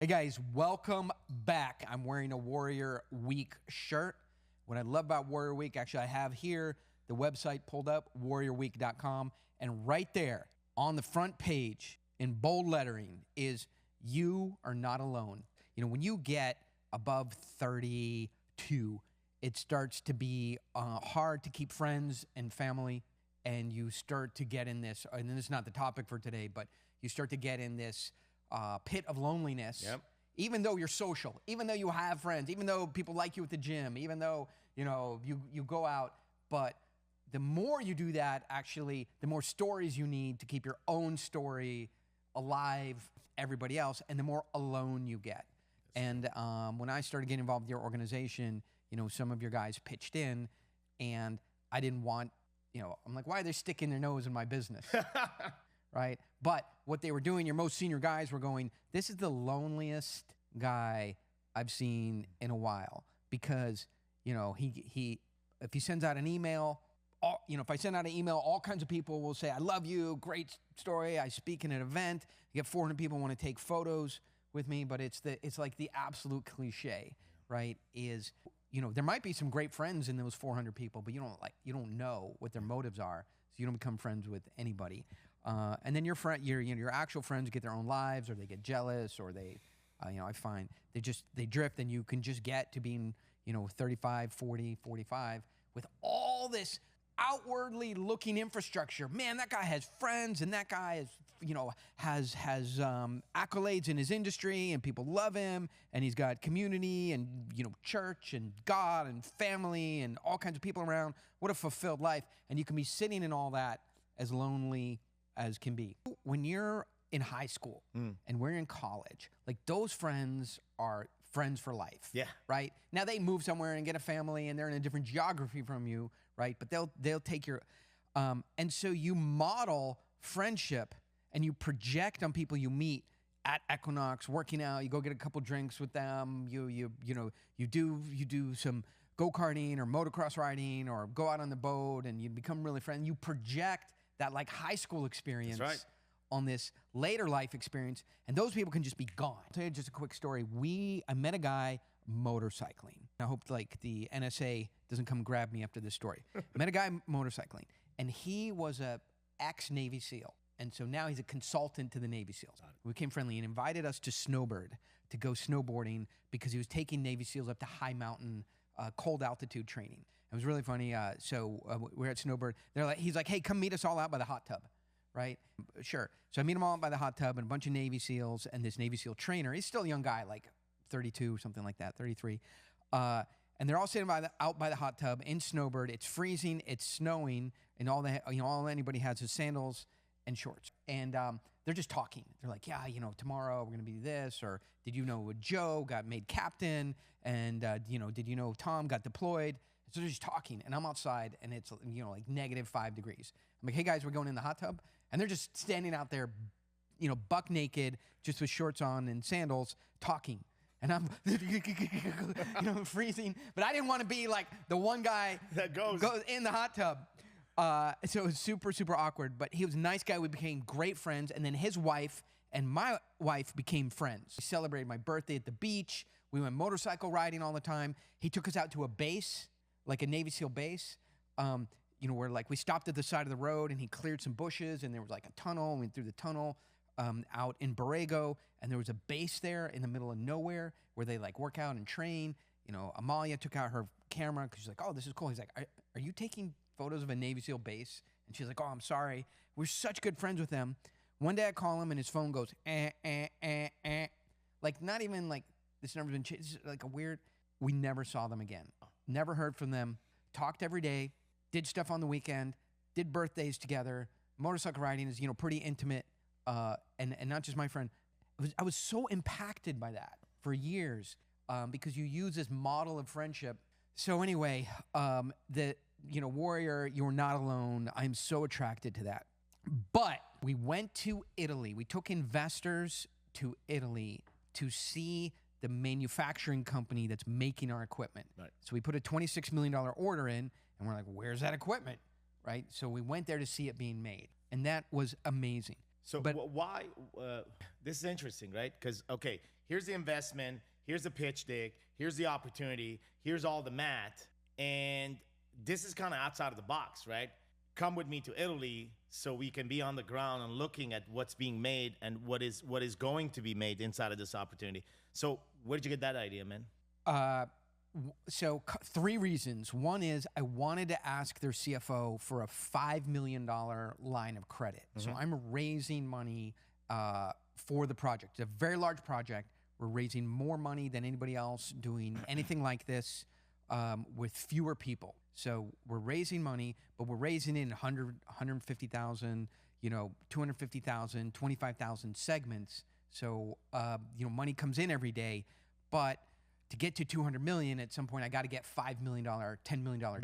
Hey guys, welcome back. I'm wearing a Warrior Week shirt. What I love about Warrior Week, actually I have here the website pulled up, warriorweek.com, and right there on the front page in bold lettering is "You are not alone." You know, when you get above 32, it starts to be hard to keep friends and family, and you start to get in this, and this is not the topic for today, but you start to get in this pit of loneliness. Yep. Even though you're social, even though you have friends, even though people like you at the gym, even though you go out, but the more you do that, actually, the more stories you need to keep your own story alive, everybody else, and the more alone you get. And when I started getting involved with your organization, some of your guys pitched in, and I didn't want, I'm like, why are they sticking their nose in my business? Right? But what they were doing, your most senior guys were going, this is the loneliest guy I've seen in a while, because, he if he sends out an email, if I send out an email, all kinds of people will say, I love you, great story. I speak in an event. You get 400 people want to take photos with me, but it's like the absolute cliche, right? Is, there might be some great friends in those 400 people, but you don't know what their motives are. So you don't become friends with anybody. And then your actual friends get their own lives, or they get jealous, or they, I find they drift, and you can just get to being, 35, 40, 45 with all this outwardly looking infrastructure. Man, that guy has friends, and that guy is, has accolades in his industry, and people love him, and he's got community and, church and God and family and all kinds of people around. What a fulfilled life. And you can be sitting in all that as lonely as can be. When you're in high school and we're in college, like, those friends are friends for life. Yeah. Right? Now they move somewhere and get a family, and they're in a different geography from you, right? But they'll take your and so you model friendship, and you project on people you meet at Equinox, working out. You go get a couple drinks with them. You do some go-karting or motocross riding, or go out on the boat, and you become really friends. You project that, like, high school experience. That's right. On this later life experience, and those people can just be gone. I'll tell you just a quick story. I met a guy motorcycling. I hope, like, the NSA doesn't come grab me after this story. Met a guy motorcycling, and he was a ex-Navy SEAL. And so now he's a consultant to the Navy SEALs. We became friendly and invited us to Snowbird to go snowboarding, because he was taking Navy SEALs up to high mountain, cold altitude training. It was really funny. So we're at Snowbird. He's like, hey, come meet us all out by the hot tub. Right? Sure. So I meet them all out by the hot tub, and a bunch of Navy SEALs, and this Navy SEAL trainer. He's still a young guy, like 32 or something like that, 33. And they're all sitting out by the hot tub in Snowbird. It's freezing, it's snowing, and all anybody has is sandals and shorts. And they're just talking. They're like, yeah, tomorrow we're going to be this, or did you know Joe got made captain, and did you know Tom got deployed? So they're just talking, and I'm outside, and it's, like -5 degrees. I'm like, hey guys, we're going in the hot tub. And they're just standing out there, buck naked, just with shorts on and sandals, talking. And I'm, freezing. But I didn't want to be like the one guy that goes in the hot tub. So it was super, super awkward. But he was a nice guy. We became great friends. And then his wife and my wife became friends. We celebrated my birthday at the beach. We went motorcycle riding all the time. He took us out to a base, like a Navy SEAL base, where, like, we stopped at the side of the road, and he cleared some bushes, and there was, like, a tunnel, and we went through the tunnel out in Borrego, and there was a base there in the middle of nowhere where they, like, work out and train. Amalia took out her camera because she's like, oh, this is cool. He's like, are you taking photos of a Navy SEAL base? And she's like, oh, I'm sorry. We're such good friends with them. One day I call him, and his phone goes, like, not even, like, this number's been changed. It's like a weird, we never saw them again. Never heard from them. Talked every day. Did stuff on the weekend. Did birthdays together. Motorcycle riding is, pretty intimate. And not just my friend. I was so impacted by that for years, because you use this model of friendship. So anyway, Warrior, you're not alone. I'm so attracted to that. But we went to Italy. We took investors to Italy to see the manufacturing company that's making our equipment. Right. So we put a $26 million order in, and we're like, where's that equipment? Right? So we went there to see it being made, and that was amazing. So why, this is interesting, right? Because, okay, here's the investment, here's the pitch deck, here's the opportunity, here's all the math. And this is kind of outside of the box, right? Come with me to Italy so we can be on the ground and looking at what's being made and what is going to be made inside of this opportunity. So where did you get that idea, man? So 3 reasons. One is I wanted to ask their CFO for a $5 million line of credit. So I'm raising money for the project. It's a very large project. We're raising more money than anybody else doing anything like this with fewer people. So we're raising money, but we're raising it in 100, 150,000, 250,000, 25,000 segments. So, money comes in every day, but to get to 200 million, at some point, I got to get $5 million, $10 million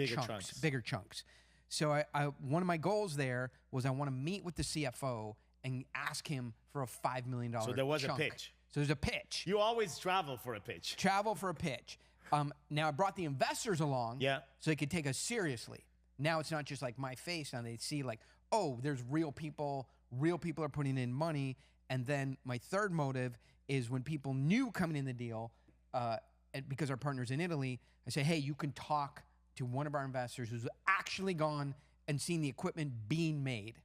bigger chunks. So one of my goals there was I want to meet with the CFO and ask him for a $5 million chunk. So there was a pitch. So there's a pitch. You always travel for a pitch. Travel for a pitch. Now I brought the investors along so they could take us seriously. Now it's not just like my face. Now they see like, oh, there's real people are putting in money. And then my third motive is when people knew coming in the deal, because our partner's in Italy, I say, hey, you can talk to one of our investors who's actually gone and seen the equipment being made.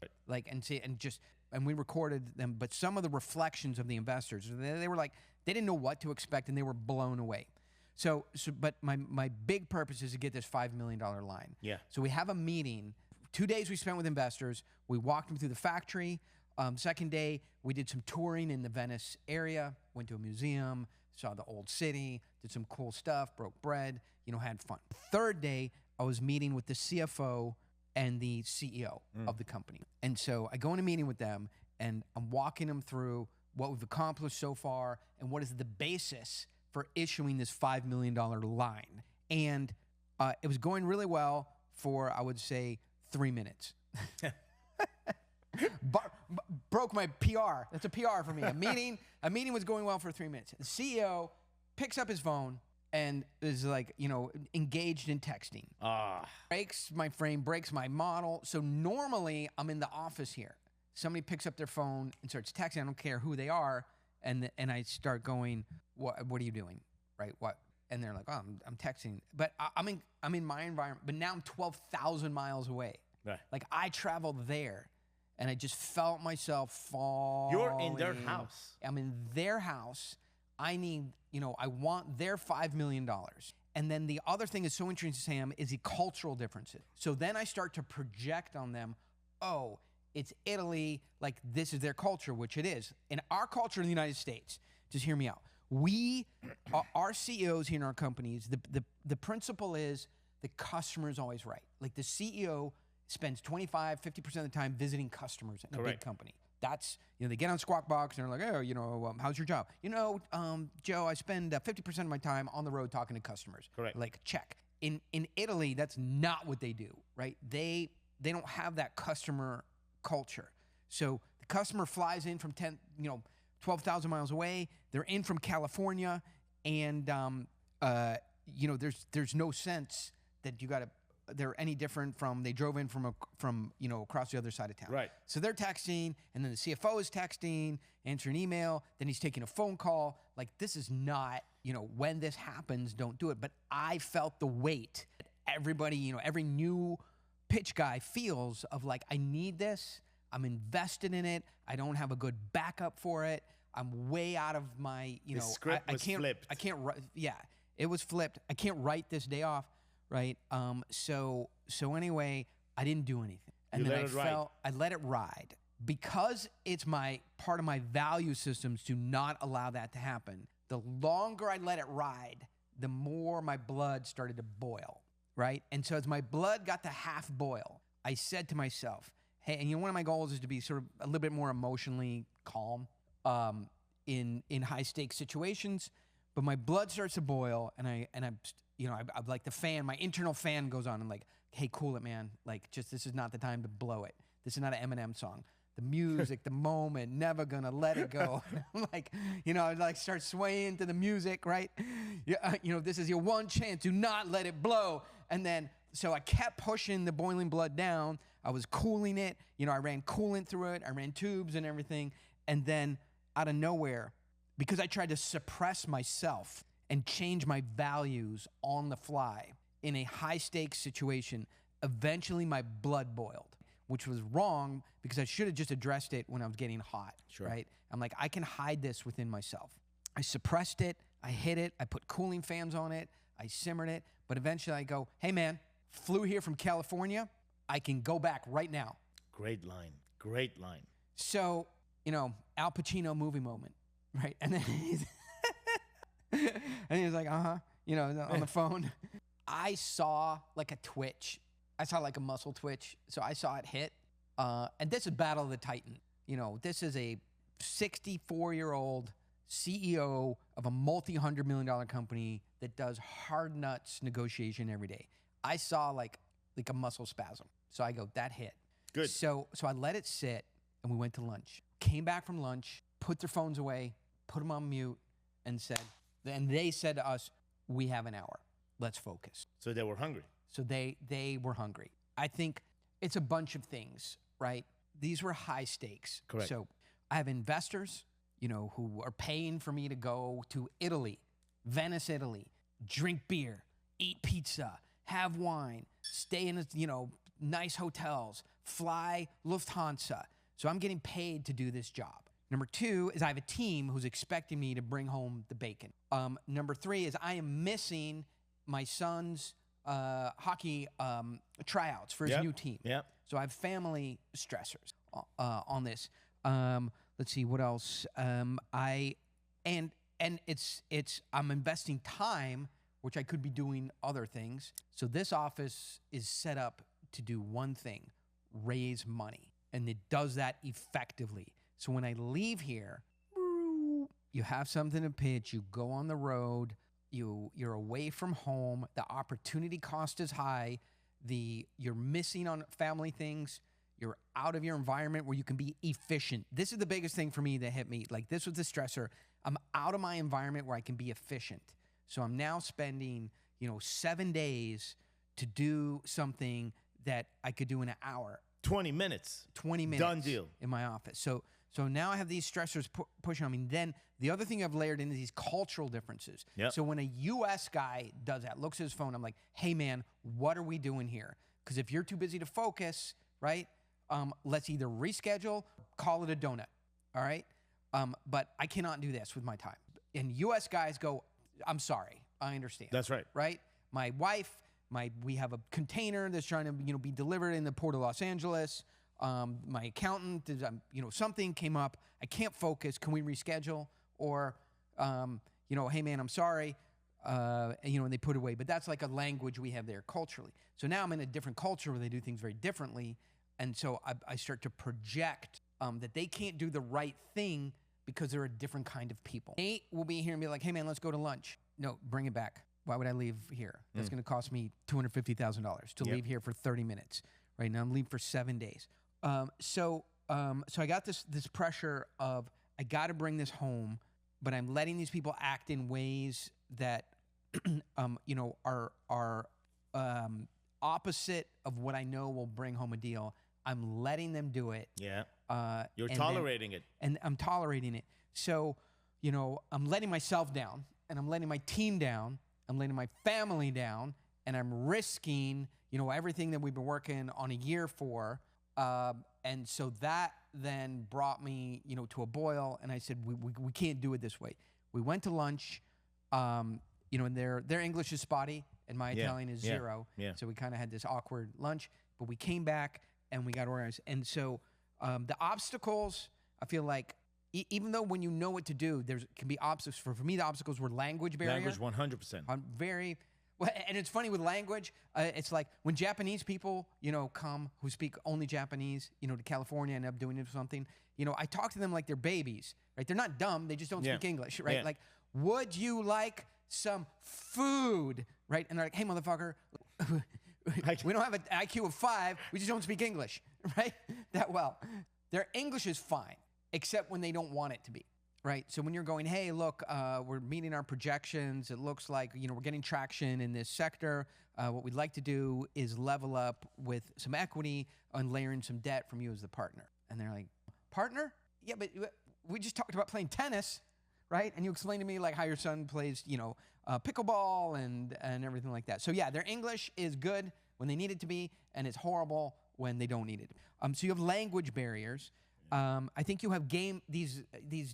And we recorded them, but some of the reflections of the investors, they were like, they didn't know what to expect and they were blown away. But my big purpose is to get this $5 million line. Yeah. So we have a meeting. 2 days we spent with investors. We walked them through the factory. Second day, we did some touring in the Venice area, went to a museum, saw the old city, did some cool stuff, broke bread, had fun. Third day, I was meeting with the CFO and the CEO of the company. And so I go in a meeting with them and I'm walking them through what we've accomplished so far and what is the basis for issuing this $5 million line. And it was going really well for, I would say, 3 minutes. Broke my PR. That's a PR for me. A meeting was going well for 3 minutes. The CEO picks up his phone and is like, engaged in texting. Breaks my frame, breaks my model. So normally I'm in the office here. Somebody picks up their phone and starts texting. I don't care who they are. And I start going, what are you doing? Right? What? And they're like, oh, I'm texting. But I'm in my environment. But now I'm 12,000 miles away. Right. Like I traveled there. And I just felt myself falling. You're in their house. I'm in their house. I need, I want their $5 million. And then the other thing is so interesting, Sam, is the cultural differences. So then I start to project on them, oh, it's Italy, like this is their culture, which it is. In our culture in the United States, just hear me out. Our CEOs here in our companies, the principle is the customer is always right. Like the CEO spends 25, 50% of the time visiting customers in a big company. That's, they get on Squawk Box and they're like, oh, how's your job? Joe, I spend 50% of my time on the road talking to customers. Correct. Like, check. In Italy, that's not what they do, right? They don't have that customer culture. So the customer flies in from 12,000 miles away. They're in from California, and there's no sense that they're any different from they drove in from across the other side of town. Right. So they're texting, and then the CFO is texting, answering email, then he's taking a phone call. Like, this is not, when this happens, don't do it. But I felt the weight that everybody, every new pitch guy feels of like, I need this. I'm invested in it. I don't have a good backup for it. I'm way out of my, The script was flipped. I can't, yeah, it was flipped. I can't write this day off. Right. So anyway, I didn't do anything. And then I let it ride because it's part of my value systems to not allow that to happen. The longer I let it ride, the more my blood started to boil. Right. And so as my blood got to half boil, I said to myself, hey, and one of my goals is to be sort of a little bit more emotionally calm in high stakes situations. But my blood starts to boil, and I'm like the fan, my internal fan goes on. I'm like, hey, cool it, man. Like, just this is not the time to blow it. This is not an Eminem song. The music, the moment, never gonna let it go. I'm like, I like start swaying to the music, right? This is your one chance. Do not let it blow. And then, so I kept pushing the boiling blood down. I was cooling it. I ran coolant through it. I ran tubes and everything. And then out of nowhere, because I tried to suppress myself and change my values on the fly in a high-stakes situation, eventually my blood boiled, which was wrong because I should have just addressed it when I was getting hot, right? I'm like, I can hide this within myself. I suppressed it, I hid it, I put cooling fans on it, I simmered it, but eventually I go, hey man, flew here from California, I can go back right now. Great line, great line. So, you know, Al Pacino movie moment, right? And then he's like, you know, on the phone. I saw like a twitch. I saw like a muscle twitch. So I saw it hit. And this is Battle of the Titan. You know, this is a 64-year-old CEO of a multi-$100 million company that does hard nuts negotiation every day. I saw like a muscle spasm. So I go, that hit. Good. So I let it sit and we went to lunch. Came back from lunch, put their phones away, put them on mute, and they said to us, we have an hour. Let's focus. So they were hungry. So they were hungry. I think it's a bunch of things, right? These were high stakes. Correct. So I have investors, you know, who are paying for me to go to Italy, Venice, Italy, drink beer, eat pizza, have wine, stay in, you know, nice hotels, fly Lufthansa. So I'm getting paid to do this job. Number two is I have a team who's expecting me to bring home the bacon. Number three is I am missing my son's hockey tryouts for his new team. Yep. So I have family stressors on this. Let's see what else. I'm investing time, which I could be doing other things. So this office is set up to do one thing: raise money, and it does that effectively. So when I leave here, you have something to pitch. You go on the road. You're away from home. The opportunity cost is high. You're missing on family things. You're out of your environment where you can be efficient. This is the biggest thing for me that hit me. Like, this was the stressor. I'm out of my environment where I can be efficient. So I'm now spending, 7 days to do something that I could do in an hour. 20 minutes. 20 minutes. Done deal. In my office. So now I have these stressors pushing on me. Then the other thing I've layered in is these cultural differences. Yep. So when a U.S. guy does that, looks at his phone, I'm like, hey, man, what are we doing here? Because if you're too busy to focus, right, let's either reschedule, call it a donut, all right? But I cannot do this with my time. And U.S. guys go, I'm sorry, I understand. That's right. Right? My wife, we have a container that's trying to, be delivered in the port of Los Angeles. My accountant, something came up. I can't focus. Can we reschedule? Or, hey man, I'm sorry. And they put it away. But that's like a language we have there culturally. So now I'm in a different culture where they do things very differently. And so I start to project that they can't do the right thing because they're a different kind of people. Nate will be here and be like, hey man, let's go to lunch. No, bring it back. Why would I leave here? That's going to cost me $250,000 to leave here for 30 minutes. Right now I'm leaving for 7 days. So I got this pressure of I got to bring this home, but I'm letting these people act in ways that, are opposite of what I know will bring home a deal. I'm letting them do it. Yeah. You're tolerating it. And I'm tolerating it. So, I'm letting myself down, and I'm letting my team down. I'm letting my family down, and I'm risking, everything that we've been working on a year for. And so that then brought me, to a boil, and I said, we can't do it this way. We went to lunch, and their English is spotty, and my Italian is zero. Yeah. So we kind of had this awkward lunch, but we came back and we got organized. And so the obstacles, I feel like, even though when you know what to do, can be obstacles. For me, the obstacles were language barrier. Language, 100%. I'm very... Well, and it's funny with language. It's like when Japanese people, come who speak only Japanese, to California and end up doing something. I talk to them like they're babies, right? They're not dumb. They just don't speak English, right? Yeah. Like, would you like some food, right? And they're like, hey, motherfucker, we don't have an IQ of 5. We just don't speak English, right? That well. Their English is fine, except when they don't want it to be. Right. So when you're going, hey, look, we're meeting our projections. It looks like, we're getting traction in this sector. What we'd like to do is level up with some equity and layering some debt from you as the partner. And they're like, partner? Yeah, but we just talked about playing tennis. right? And you explain to me like how your son plays, pickleball and everything like that. So yeah, their English is good when they need it to be, and it's horrible when they don't need it. So you have language barriers. I think you have these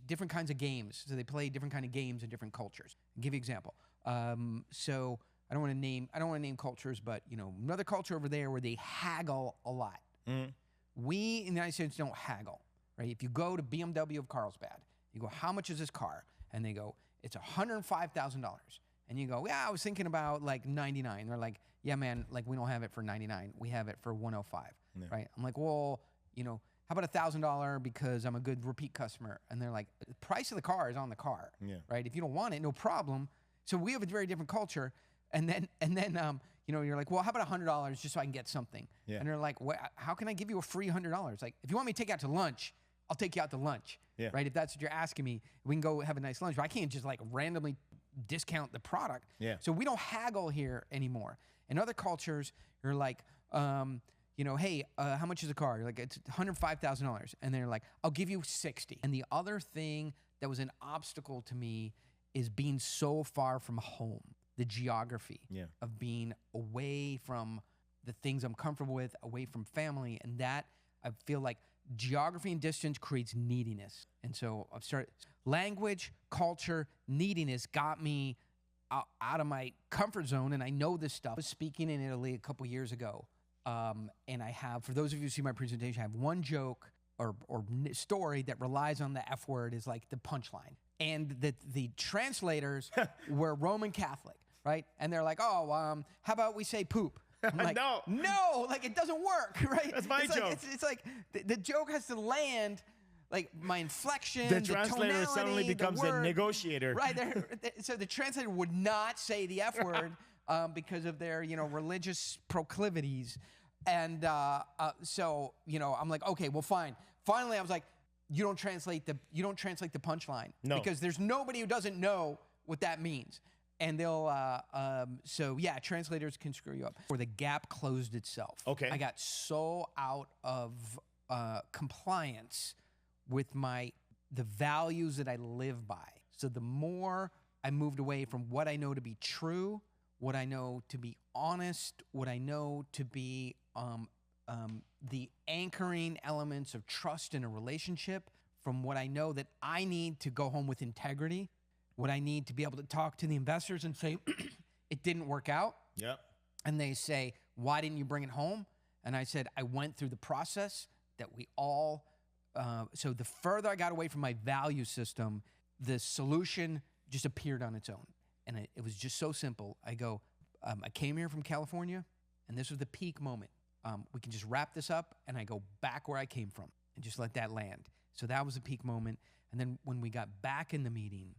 different kinds of games. So they play different kind of games in different cultures. I'll give you an example. So I don't want to name cultures, but another culture over there where they haggle a lot. Mm. We in the United States don't haggle, right? If you go to BMW of Carlsbad, you go, how much is this car? And they go, it's $105,000. And you go, yeah, I was thinking about like 99. They're like, yeah, man, like we don't have it for 99. We have it for 105, right? I'm like, well, how about $1,000 because I'm a good repeat customer? And they're like, the price of the car is on the car, right? If you don't want it, no problem. So we have a very different culture. And then you're like, well, how about $100 just so I can get something? Yeah. And they're like, well, how can I give you a free $100? Like, if you want me to take you out to lunch, I'll take you out to lunch, right? If that's what you're asking me, we can go have a nice lunch. But I can't just like randomly discount the product. Yeah. So we don't haggle here anymore. In other cultures, you're like, hey, how much is a car? You're like, it's $105,000. And they're like, I'll give you 60. And the other thing that was an obstacle to me is being so far from home. The geography of being away from the things I'm comfortable with, away from family. And that, I feel like geography and distance creates neediness. And so I've started, language, culture, neediness got me out of my comfort zone. And I know this stuff. I was speaking in Italy a couple years ago. And I have, for those of you who see my presentation, I have one joke or story that relies on the F word is like the punchline. And the translators were Roman Catholic. Right? And they're like, how about we say poop? I'm like, no, like it doesn't work, right? That's my joke. It's like the joke has to land, like my inflection, the translator suddenly becomes a negotiator. Right. So the translator would not say the F word because of their, religious proclivities. And so, I'm like, okay, well, fine. Finally, I was like, you don't translate the punchline. No. Because there's nobody who doesn't know what that means. And they'll, translators can screw you up. Or the gap closed itself. Okay. I got so out of compliance with the values that I live by. So the more I moved away from what I know to be true, what I know to be honest, what I know to be the anchoring elements of trust in a relationship, from what I know that I need to go home with integrity, what I need to be able to talk to the investors and say, it didn't work out. Yep. And they say, why didn't you bring it home? And I said, I went through the process that we all, so the further I got away from my value system, the solution just appeared on its own. And it was just so simple. I go, I came here from California, and this was the peak moment. We can just wrap this up, and I go back where I came from and just let that land. So that was a peak moment. And then when we got back in the meeting,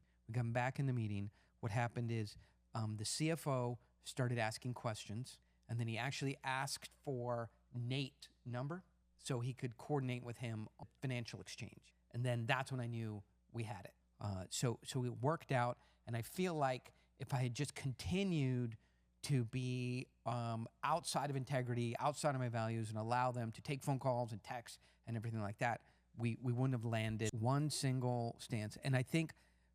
what happened is the CFO started asking questions, and then he actually asked for Nate's number so he could coordinate with him on financial exchange. And then that's when I knew we had it. So it worked out, and I feel like if I had just continued to be outside of integrity, outside of my values, and allow them to take phone calls and texts and everything like that, we wouldn't have landed one single stance. And I think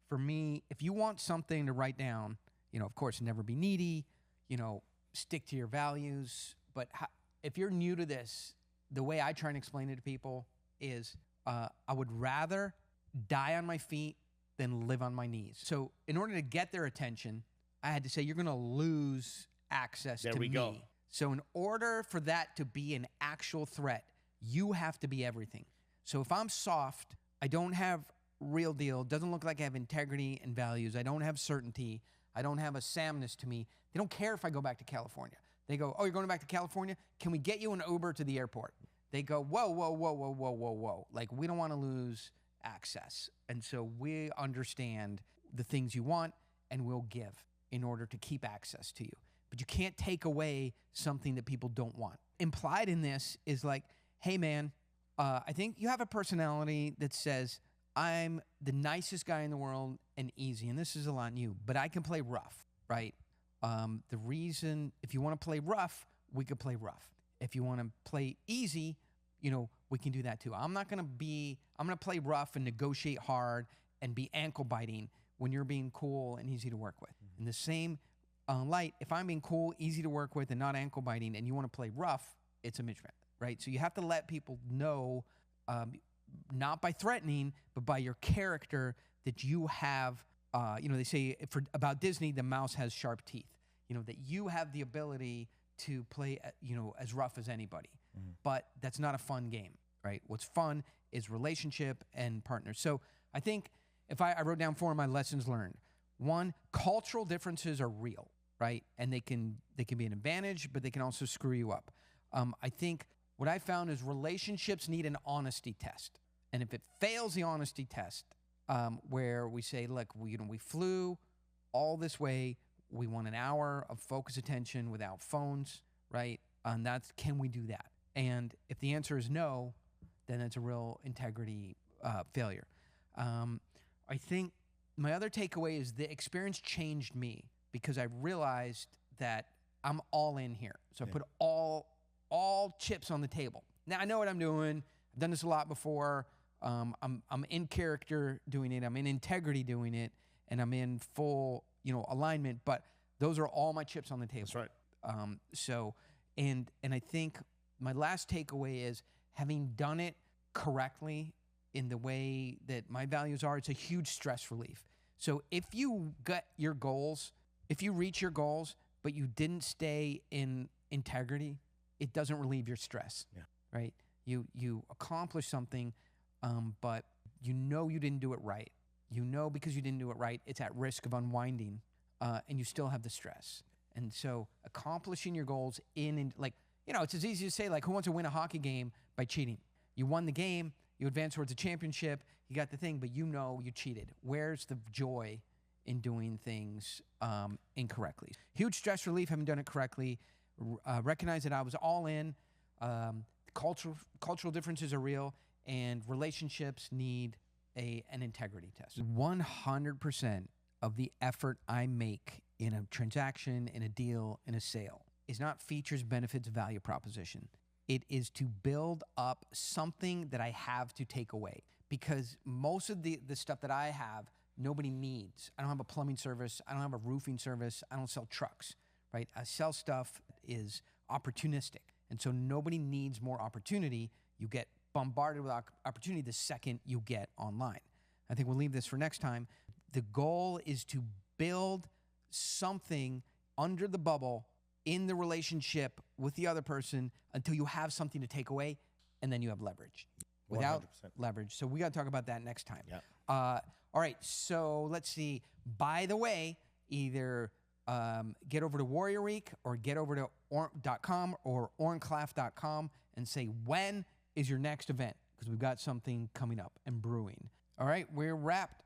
for me, if you want something to write down, of course, never be needy, stick to your values. But if you're new to this, the way I try and explain it to people is I would rather die on my feet than live on my knees. So in order to get their attention, I had to say, you're going to lose access to me. There we go. So in order for that to be an actual threat, you have to be everything. So if I'm soft, I don't have real deal, doesn't look like I have integrity and values, I don't have certainty, I don't have a Samness to me, they don't care if I go back to California. They go, oh, you're going back to California? Can we get you an Uber to the airport? They go, whoa. Like, we don't want to lose access. And so we understand the things you want and we'll give in order to keep access to you. But you can't take away something that people don't want. Implied in this is like, hey, man, I think you have a personality that says, I'm the nicest guy in the world and easy, and this is a lot new, but I can play rough, right? The reason, if you want to play rough, we could play rough. If you want to play easy, we can do that too. I'm going to play rough and negotiate hard and be ankle biting when you're being cool and easy to work with. In the same light, if I'm being cool, easy to work with, and not ankle biting, and you want to play rough, it's a mismatch, right? So you have to let people know, not by threatening, but by your character, that you have, they say about Disney, the mouse has sharp teeth. That you have the ability to play, as rough as anybody. But that's not a fun game, right? What's fun is relationship and partners. So I think if I wrote down 4 of my lessons learned. 1, cultural differences are real, right? And they can be an advantage, but they can also screw you up. I think what I found is relationships need an honesty test. And if it fails the honesty test, where we say, look, we flew all this way, we want an hour of focused attention without phones, right? And can we do that? And if the answer is no, then it's a real integrity failure. I think my other takeaway is the experience changed me because I realized that I'm all in here. So I put all chips on the table. Now I know what I'm doing. I've done this a lot before. I'm in character doing it. I'm in integrity doing it, and I'm in full alignment. But those are all my chips on the table. That's right. And I think my last takeaway is having done it correctly in the way that my values are, it's a huge stress relief. So if you got your goals, if you reach your goals, but you didn't stay in integrity, it doesn't relieve your stress, right? You accomplish something, but you didn't do it right. Because you didn't do it right, it's at risk of unwinding, and you still have the stress. And so accomplishing your goals it's as easy to say, like, who wants to win a hockey game by cheating? You won the game, you advance towards a championship, you got the thing, but you cheated. Where's the joy in doing things incorrectly? Huge stress relief, having done it correctly. Recognize that I was all in. Cultural differences are real, and relationships need an integrity test. 100% of the effort I make in a transaction, in a deal, in a sale is not features, benefits, value proposition. It is to build up something that I have to take away, because most of the stuff that I have, nobody needs. I don't have a plumbing service. I don't have a roofing service. I don't sell trucks, right? I sell stuff that is opportunistic. And so nobody needs more opportunity. You get bombarded with opportunity the second you get online. I think we'll leave this for next time. The goal is to build something under the bubble in the relationship with the other person until you have something to take away, and then you have leverage. Without 100%. leverage. So we got to talk about that next time. Yeah. All right, so let's see. By the way, either get over to Warrior Week or get over to .com or orenclaff.com and say, when is your next event? Because we've got something coming up and brewing. All right, we're wrapped.